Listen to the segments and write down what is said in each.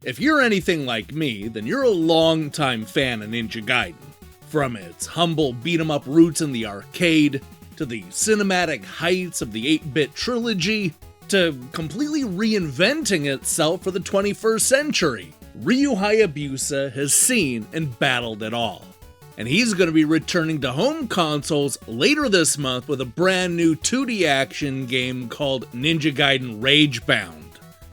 If you're anything like me, then you're a longtime fan of Ninja Gaiden. From its humble beat-em-up roots in the arcade, to the cinematic heights of the 8-bit trilogy, to completely reinventing itself for the 21st century, Ryu Hayabusa has seen and battled it all. And he's going to be returning to home consoles later this month with a brand new 2D action game called Ninja Gaiden Ragebound.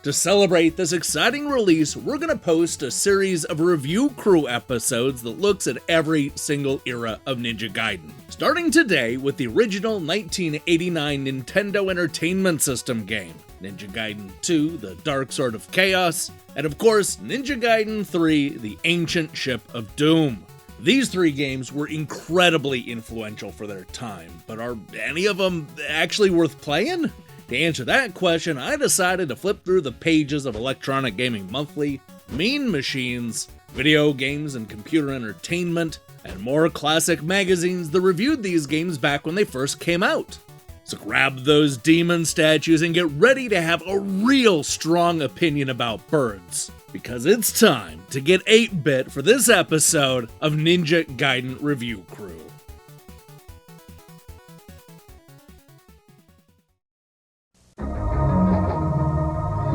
To celebrate this exciting release, we're going to post a series of Review Crew episodes that looks at every single era of Ninja Gaiden. Starting today with the original 1989 Nintendo Entertainment System game, Ninja Gaiden II, The Dark Sword of Chaos, and of course, Ninja Gaiden III, The Ancient Ship of Doom. These three games were incredibly influential for their time, but are any of them actually worth playing? To answer that question, I decided to flip through the pages of Electronic Gaming Monthly, Mean Machines, Video Games and Computer Entertainment, and more classic magazines that reviewed these games back when they first came out. So grab those demon statues and get ready to have a real strong opinion about birds, because it's time to get 8-bit for this episode of Ninja Gaiden Review Crew.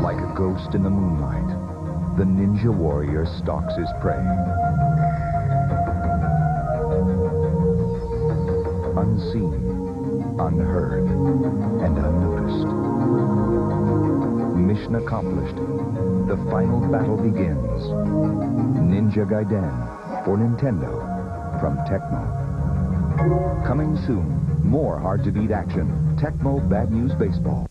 Like a ghost in the moonlight, the ninja warrior stalks his prey. Unseen, unheard, and unnoticed. Mission accomplished. The final battle begins. Ninja Gaiden for Nintendo from Tecmo. Coming soon, more hard-to-beat action. Tecmo Bad News Baseball.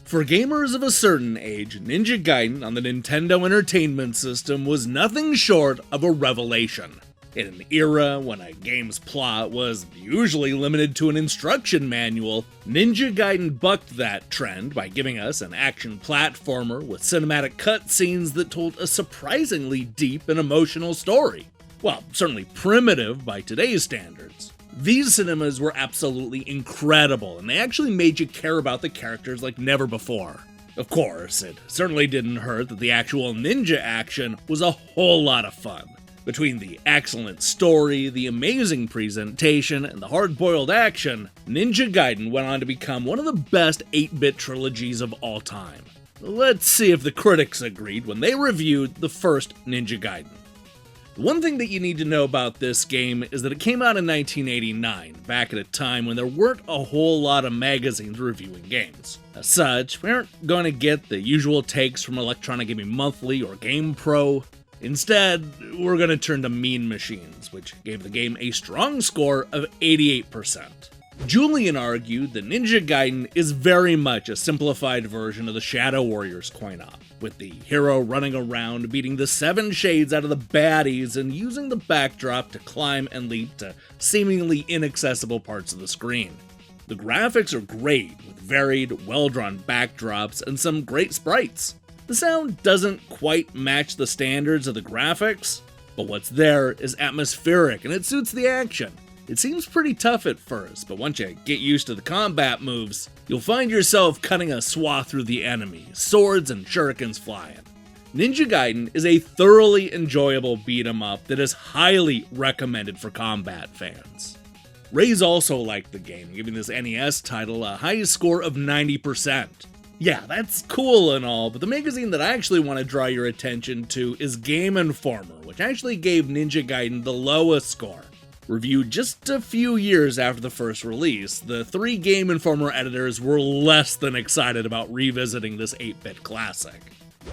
For gamers of a certain age, Ninja Gaiden on the Nintendo Entertainment System was nothing short of a revelation. In an era when a game's plot was usually limited to an instruction manual, Ninja Gaiden bucked that trend by giving us an action platformer with cinematic cutscenes that told a surprisingly deep and emotional story. Well, certainly primitive by today's standards. These cinemas were absolutely incredible, and they actually made you care about the characters like never before. Of course, it certainly didn't hurt that the actual ninja action was a whole lot of fun. Between the excellent story, the amazing presentation, and the hard-boiled action, Ninja Gaiden went on to become one of the best 8-bit trilogies of all time. Let's see if the critics agreed when they reviewed the first Ninja Gaiden. The one thing that you need to know about this game is that it came out in 1989, back at a time when there weren't a whole lot of magazines reviewing games. As such, we aren't going to get the usual takes from Electronic Gaming Monthly or GamePro. Instead, we're going to turn to Mean Machines, which gave the game a strong score of 88%. Julian argued that Ninja Gaiden is very much a simplified version of the Shadow Warriors coin-op, with the hero running around beating the 7 shades out of the baddies and using the backdrop to climb and leap to seemingly inaccessible parts of the screen. The graphics are great, with varied, well-drawn backdrops and some great sprites. The sound doesn't quite match the standards of the graphics, but what's there is atmospheric and it suits the action. It seems pretty tough at first, but once you get used to the combat moves, you'll find yourself cutting a swath through the enemy, swords and shurikens flying. Ninja Gaiden is a thoroughly enjoyable beat-em-up that is highly recommended for combat fans. Ray's also liked the game, giving this NES title a high score of 90%. Yeah, that's cool and all, but the magazine that I actually want to draw your attention to is Game Informer, which actually gave Ninja Gaiden the lowest score. Reviewed just a few years after the first release, the 3 Game Informer editors were less than excited about revisiting this 8-bit classic.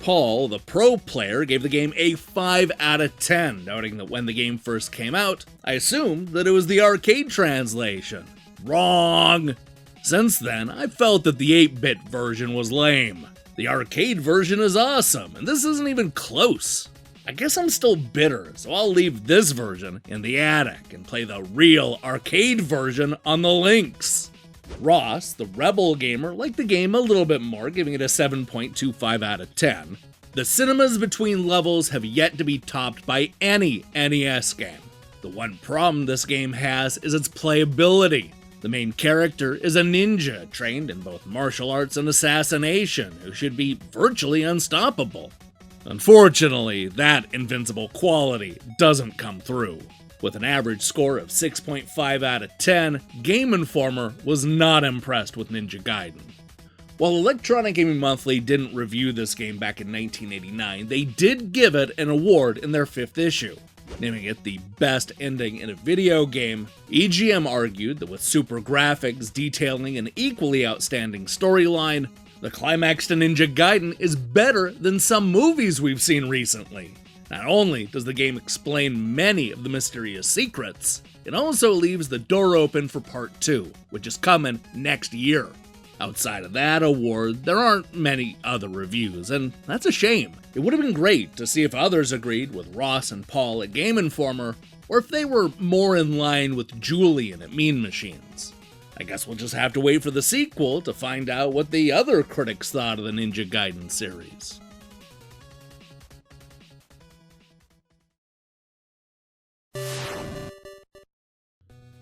Paul, the pro player, gave the game a 5 out of 10, noting that when the game first came out, I assumed that it was the arcade translation. Wrong! Since then, I felt that the 8-bit version was lame. The arcade version is awesome, and this isn't even close. I guess I'm still bitter, so I'll leave this version in the attic and play the real arcade version on the Lynx. Ross, the Rebel gamer, liked the game a little bit more, giving it a 7.25 out of 10. The cinemas between levels have yet to be topped by any NES game. The one problem this game has is its playability. The main character is a ninja trained in both martial arts and assassination who should be virtually unstoppable. Unfortunately, that invincible quality doesn't come through. With an average score of 6.5 out of 10, Game Informer was not impressed with Ninja Gaiden. While Electronic Gaming Monthly didn't review this game back in 1989, they did give it an award in their 5th issue. Naming it the best ending in a video game, EGM argued that with super graphics detailing an equally outstanding storyline, the climax to Ninja Gaiden is better than some movies we've seen recently. Not only does the game explain many of the mysterious secrets, it also leaves the door open for Part 2, which is coming next year. Outside of that award, there aren't many other reviews, and that's a shame. It would have been great to see if others agreed with Ross and Paul at Game Informer, or if they were more in line with Julian at Mean Machines. I guess we'll just have to wait for the sequel to find out what the other critics thought of the Ninja Gaiden series.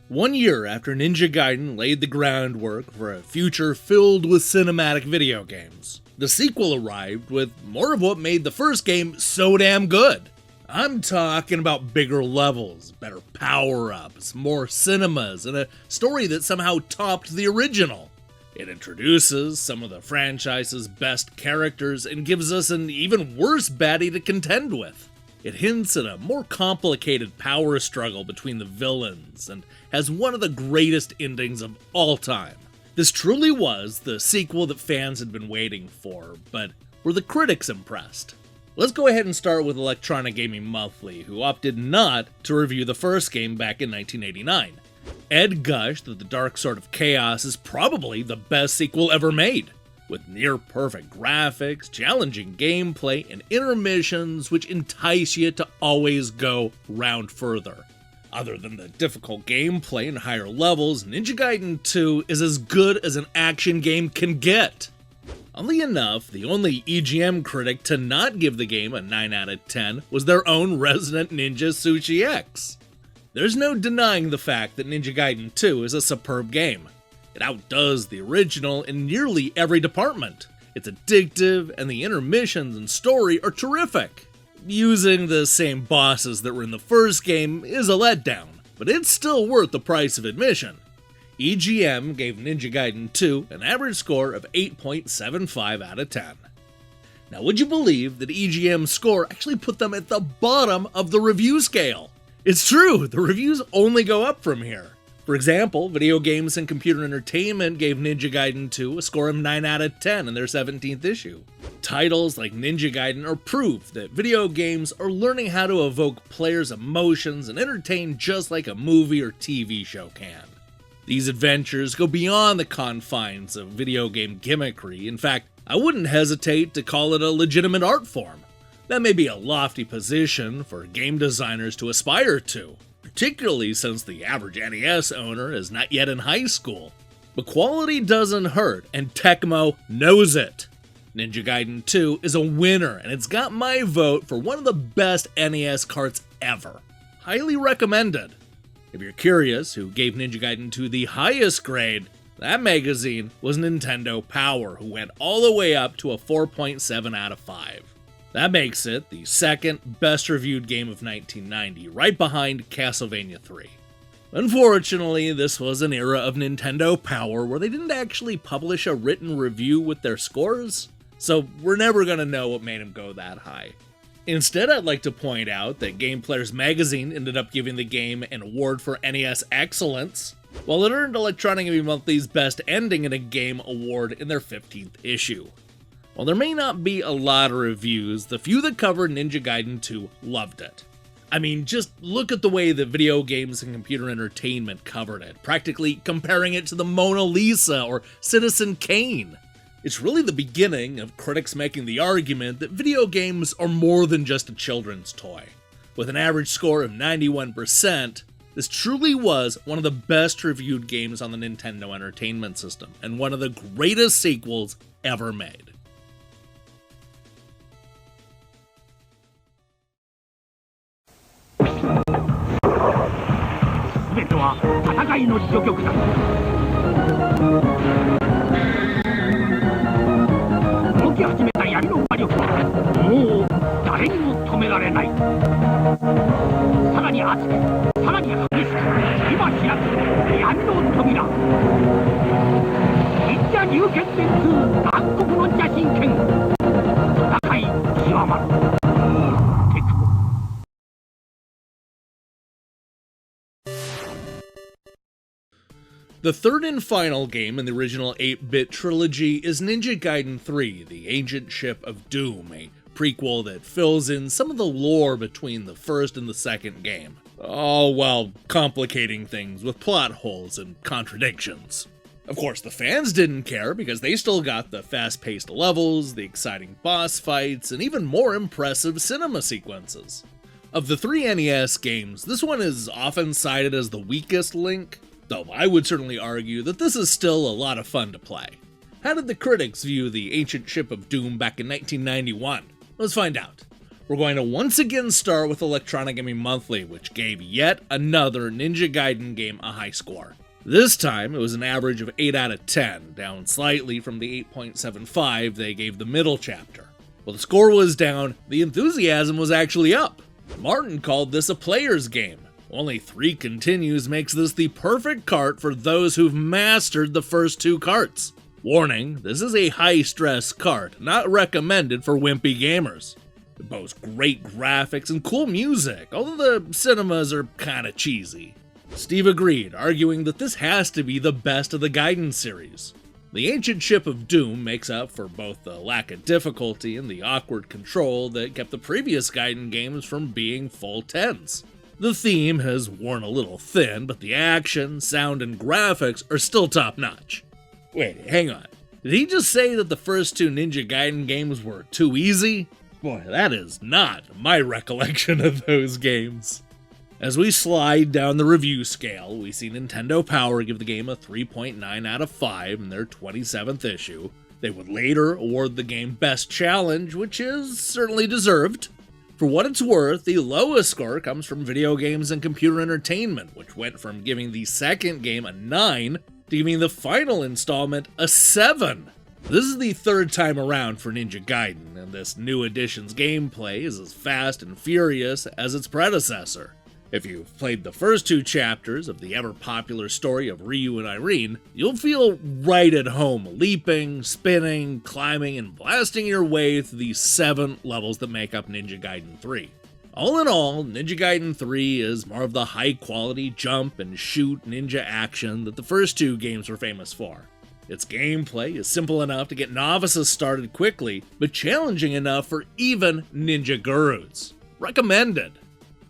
One year after Ninja Gaiden laid the groundwork for a future filled with cinematic video games, the sequel arrived with more of what made the first game so damn good. I'm talking about bigger levels, better power-ups, more cinemas, and a story that somehow topped the original. It introduces some of the franchise's best characters and gives us an even worse baddie to contend with. It hints at a more complicated power struggle between the villains, and has one of the greatest endings of all time. This truly was the sequel that fans had been waiting for, but were the critics impressed? Let's go ahead and start with Electronic Gaming Monthly, who opted not to review the first game back in 1989. Ed gushed that the Dark Sword of Chaos is probably the best sequel ever made, with near-perfect graphics, challenging gameplay, and intermissions which entice you to always go round further. Other than the difficult gameplay and higher levels, Ninja Gaiden II is as good as an action game can get. Oddly enough, the only EGM critic to not give the game a 9 out of 10 was their own resident ninja Sushi X. There's no denying the fact that Ninja Gaiden 2 is a superb game. It outdoes the original in nearly every department. It's addictive, and the intermissions and story are terrific. Using the same bosses that were in the first game is a letdown, but it's still worth the price of admission. EGM gave Ninja Gaiden 2 an average score of 8.75 out of 10. Now, would you believe that EGM's score actually put them at the bottom of the review scale? It's true, the reviews only go up from here. For example, Video Games and Computer Entertainment gave Ninja Gaiden 2 a score of 9 out of 10 in their 17th issue. Titles like Ninja Gaiden are proof that video games are learning how to evoke players' emotions and entertain just like a movie or TV show can. These adventures go beyond the confines of video game gimmickry. In fact, I wouldn't hesitate to call it a legitimate art form. That may be a lofty position for game designers to aspire to, particularly since the average NES owner is not yet in high school. But quality doesn't hurt, and Tecmo knows it. Ninja Gaiden 2 is a winner, and it's got my vote for one of the best NES carts ever. Highly recommended. If you're curious who gave Ninja Gaiden 2 the highest grade, that magazine was Nintendo Power, who went all the way up to a 4.7 out of 5. That makes it the second best reviewed game of 1990, right behind Castlevania 3. Unfortunately, this was an era of Nintendo Power where they didn't actually publish a written review with their scores, so we're never going to know what made them go that high. Instead, I'd like to point out that Game Players magazine ended up giving the game an award for NES Excellence, while it earned Electronic Gaming Monthly's Best Ending in a Game award in their 15th issue. While there may not be a lot of reviews, the few that covered Ninja Gaiden 2 loved it. I mean, just look at the way that Video Games and Computer Entertainment covered it, practically comparing it to the Mona Lisa or Citizen Kane. It's really the beginning of critics making the argument that video games are more than just a children's toy. With an average score of 91%, this truly was one of the best reviewed games on the Nintendo Entertainment System, and one of the greatest sequels ever made. いの諸局だ。動き始めた闇の魔力はもう誰にも止められない。さらに熱く、さらに激しく、今開く闇の扉。忍者龍剣伝2暗黒の邪神剣。戦い極まる。テクモ。The third and final game in the original 8-bit trilogy is Ninja Gaiden 3, The Ancient Ship of Doom, a prequel that fills in some of the lore between the first and the second game, all while complicating things with plot holes and contradictions. Of course, the fans didn't care because they still got the fast-paced levels, the exciting boss fights, and even more impressive cinema sequences. Of the three NES games, this one is often cited as the weakest link, though I would certainly argue that this is still a lot of fun to play. How did the critics view The Ancient Ship of Doom back in 1991? Let's find out. We're going to once again start with Electronic Gaming Monthly, which gave yet another Ninja Gaiden game a high score. This time, it was an average of 8 out of 10, down slightly from the 8.75 they gave the middle chapter. While the score was down, the enthusiasm was actually up. Martin called this a player's game. Only 3 continues makes this the perfect cart for those who've mastered the first 2 carts. Warning, this is a high-stress cart, not recommended for wimpy gamers. It boasts great graphics and cool music, although the cinemas are kinda cheesy. Steve agreed, arguing that this has to be the best of the Gaiden series. The Ancient Ship of Doom makes up for both the lack of difficulty and the awkward control that kept the previous Gaiden games from being full 10s. The theme has worn a little thin, but the action, sound, and graphics are still top-notch. Wait, hang on. Did he just say that the first 2 Ninja Gaiden games were too easy? Boy, that is not my recollection of those games. As we slide down the review scale, we see Nintendo Power give the game a 3.9 out of 5 in their 27th issue. They would later award the game Best Challenge, which is certainly deserved. For what it's worth, the lowest score comes from Video Games and Computer Entertainment, which went from giving the second game a 9 to giving the final installment a 7. This is the third time around for Ninja Gaiden, and this new edition's gameplay is as fast and furious as its predecessor. If you've played the first 2 chapters of the ever-popular story of Ryu and Irene, you'll feel right at home leaping, spinning, climbing, and blasting your way through the 7 levels that make up Ninja Gaiden 3. All in all, Ninja Gaiden 3 is more of the high-quality jump and shoot ninja action that the first 2 games were famous for. Its gameplay is simple enough to get novices started quickly, but challenging enough for even ninja gurus. Recommended!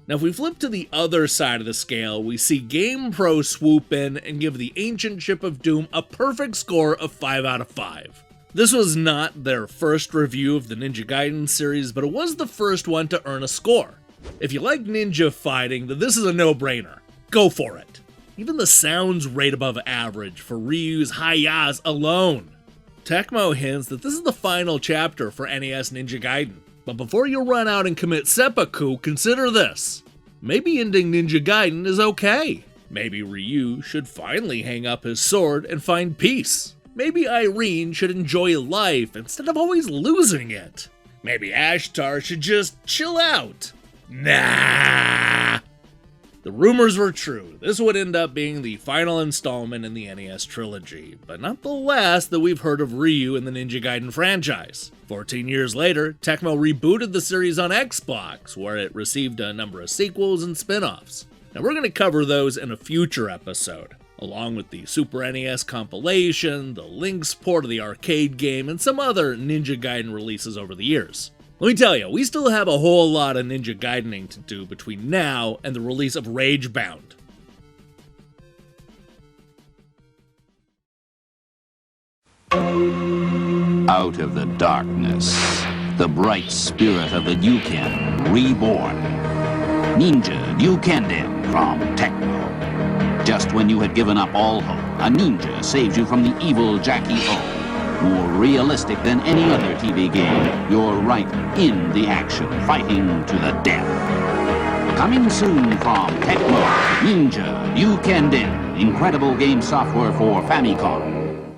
Now if we flip to the other side of the scale, we see GamePro swoop in and give the Ancient Ship of Doom a perfect score of 5 out of 5. This was not their first review of the Ninja Gaiden series, but it was the first one to earn a score. If you like ninja fighting, then this is a no-brainer. Go for it. Even the sounds rate above average for Ryu's Hayabusa alone. Tecmo hints that this is the final chapter for NES Ninja Gaiden. But before you run out and commit seppuku, consider this. Maybe ending Ninja Gaiden is okay. Maybe Ryu should finally hang up his sword and find peace. Maybe Irene should enjoy life instead of always losing it. Maybe Ashtar should just chill out. Nah! The rumors were true. This would end up being the final installment in the NES trilogy, but not the last that we've heard of Ryu in the Ninja Gaiden franchise. 14 years later, Tecmo rebooted the series on Xbox, where it received a number of sequels and spin-offs. Now we're going to cover those in a future episode, along with the Super NES compilation, the Lynx port of the arcade game, and some other Ninja Gaiden releases over the years. Let me tell you, we still have a whole lot of Ninja Gaidening to do between now and the release of Ragebound. Out of the darkness, the bright spirit of the Giaden reborn. Ninja Gaiden from Tecmo. Just when you had given up all hope, a ninja saves you from the evil Jackie O. More realistic than any other TV game, you're right in the action, fighting to the death. Coming soon from Tecmo, Ninja Gaiden. incredible game software for Famicom.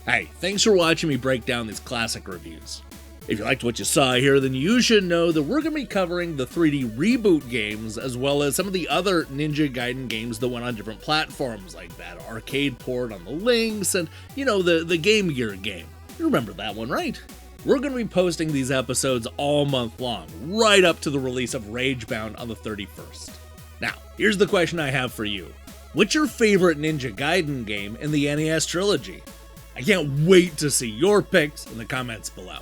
Hey, thanks for watching me break down these classic reviews. If you liked what you saw here, then you should know that we're going to be covering the 3D reboot games, as well as some of the other Ninja Gaiden games that went on different platforms, like that arcade port on the Lynx, and, you know, the Game Gear game. You remember that one, right? We're going to be posting these episodes all month long, right up to the release of Ragebound on the 31st. Now, here's the question I have for you. What's your favorite Ninja Gaiden game in the NES Trilogy? I can't wait to see your picks in the comments below.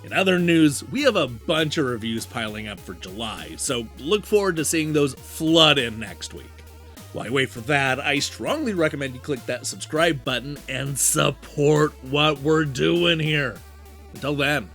In other news, we have a bunch of reviews piling up for July, so look forward to seeing those flood in next week. While you wait for that, I strongly recommend you click that subscribe button and support what we're doing here. Until then,